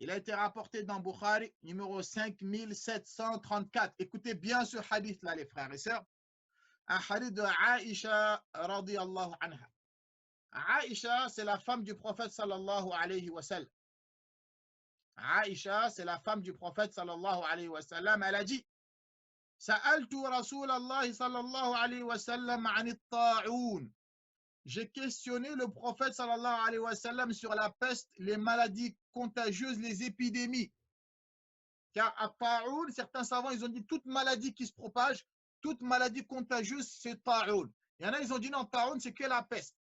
Il a été rapporté dans Bukhari, numéro 5734. Écoutez bien ce hadith-là, les frères et sœurs. Un hadith de Aïcha radiyallahu anha. Aïcha, c'est la femme du prophète sallallahu alayhi wa sallam. Aïcha, c'est la femme du prophète sallallahu alayhi wa sallam. Elle a dit, Sa'altu Rasulallah sallallahu alayhi wa sallam anit ta'oun. J'ai questionné le prophète sallallahu alayhi wa sallam sur la peste, les maladies contagieuses, les épidémies. Car à ta'oun, certains savants, ils ont dit toute maladie qui se propage, toute maladie contagieuse, c'est ta'oun. Il y en a, ils ont dit non, ta'oun, c'est que la peste.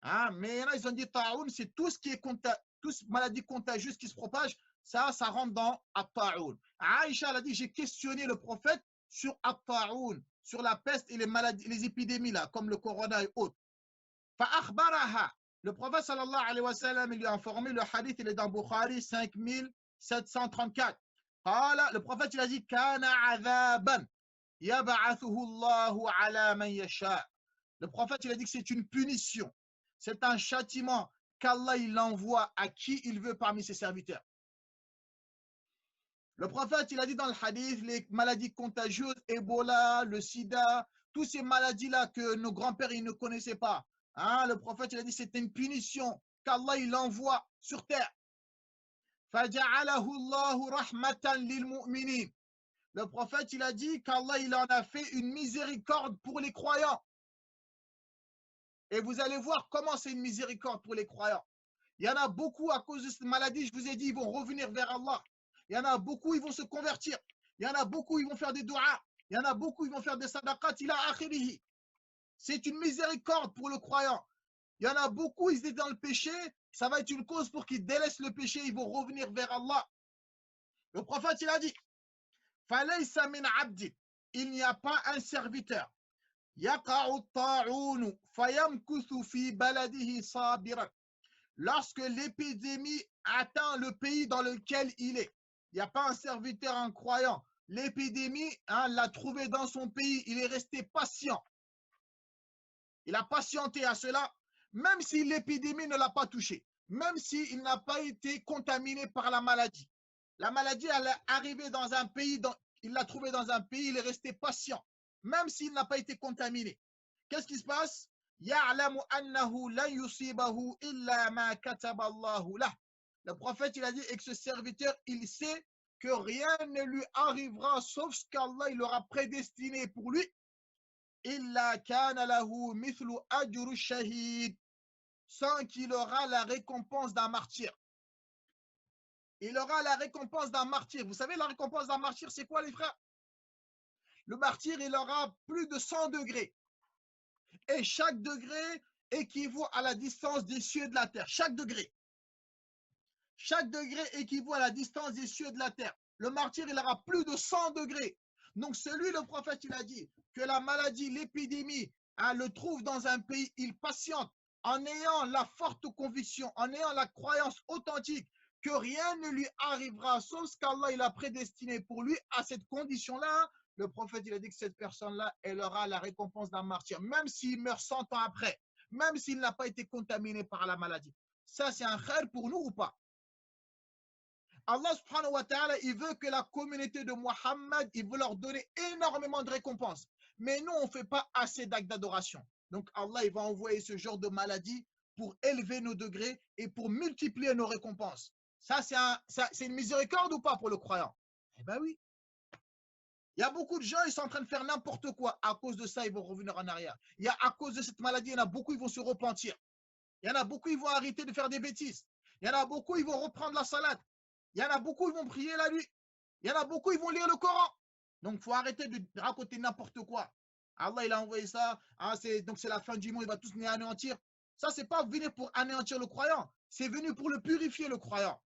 Hein? Mais il y en a, ils ont dit ta'oun, c'est tout ce qui est maladie contagieuse qui se propage, ça rentre dans at-ta'oun. Aïcha, elle a dit, j'ai questionné le prophète sur at-ta'oun, sur la peste et les maladies, les épidémies là, comme le corona et autres. Fa'akhbaraha. Le prophète sallallahu alayhi wa sallam, il lui a informé, le hadith, il est dans Bukhari 5734. Le prophète, il a dit, Kana adhaban yab'athuhu Allahu ala man yasha. Le prophète, il a dit que c'est une punition. C'est un châtiment qu'Allah, il envoie à qui il veut parmi ses serviteurs. Le prophète, il a dit dans le hadith, les maladies contagieuses, Ebola, le sida, toutes ces maladies-là que nos grands-pères, ils ne connaissaient pas. Hein, le prophète, il a dit, c'est une punition qu'Allah, il envoie sur terre. Le prophète, il a dit qu'Allah, il en a fait une miséricorde pour les croyants. Et vous allez voir comment c'est une miséricorde pour les croyants. Il y en a beaucoup à cause de cette maladie, je vous ai dit, ils vont revenir vers Allah. Il y en a beaucoup, ils vont se convertir. Il y en a beaucoup, ils vont faire des doigts. Il y en a beaucoup, ils vont faire des sadaqat ila akhirihi. C'est une miséricorde pour le croyant. Il y en a beaucoup, ils étaient dans le péché. Ça va être une cause pour qu'ils délaissent le péché. Ils vont revenir vers Allah. Le prophète, il a dit, Falaysa min abdi. Il n'y a pas un serviteur. Yaqa'u ta'unu fayamkuthu fi baladihi sabiran. Lorsque l'épidémie atteint le pays dans lequel il est, il n'y a pas un serviteur, un croyant. L'épidémie, l'a trouvé dans son pays, il est resté patient. Il a patienté à cela, même si l'épidémie ne l'a pas touché, même s'il n'a pas été contaminé par la maladie. La maladie, elle est arrivée dans un pays, il l'a trouvé dans un pays, il est resté patient, même s'il n'a pas été contaminé. Qu'est-ce qui se passe? يعلم أنه لن يصيبه إلا ما كتب الله له. Le prophète, il a dit, et que ce serviteur, il sait que rien ne lui arrivera sauf ce qu'Allah il aura prédestiné pour lui. إلا كان له مثل أجر الشهيد. Sans qu'il aura la récompense d'un martyr. Il aura la récompense d'un martyr. Vous savez, la récompense d'un martyr, c'est quoi, les frères? Le martyr, il aura plus de 100 degrés. Et chaque degré équivaut à la distance des cieux et de la terre. Chaque degré. Chaque degré équivaut à la distance des cieux et de la terre. Le martyr, il aura plus de 100 degrés. Donc, celui, le prophète, il a dit que la maladie, l'épidémie, le trouve dans un pays, il patiente en ayant la forte conviction, en ayant la croyance authentique que rien ne lui arrivera sauf ce qu'Allah il a prédestiné pour lui. À cette condition-là, le prophète, il a dit que cette personne-là, elle aura la récompense d'un martyr, même s'il meurt 100 ans après, même s'il n'a pas été contaminé par la maladie. Ça, c'est un khair pour nous ou pas? Allah subhanahu wa ta'ala, il veut que la communauté de Muhammad, il veut leur donner énormément de récompenses. Mais nous, on ne fait pas assez d'actes d'adoration. Donc Allah, il va envoyer ce genre de maladie pour élever nos degrés et pour multiplier nos récompenses. Ça, c'est une miséricorde ou pas pour le croyant? Eh bien oui. Il y a beaucoup de gens, ils sont en train de faire n'importe quoi. À cause de ça, ils vont revenir en arrière. À cause de cette maladie, il y en a beaucoup, ils vont se repentir. Il y en a beaucoup, ils vont arrêter de faire des bêtises. Il y en a beaucoup, ils vont reprendre la salade. Il y en a beaucoup, ils vont prier la nuit. Il y en a beaucoup, ils vont lire le Coran. Donc, il faut arrêter de raconter n'importe quoi. Allah, il a envoyé ça. Donc, c'est la fin du monde, il va tous nous anéantir. Ça, c'est pas venu pour anéantir le croyant. C'est venu pour le purifier, le croyant.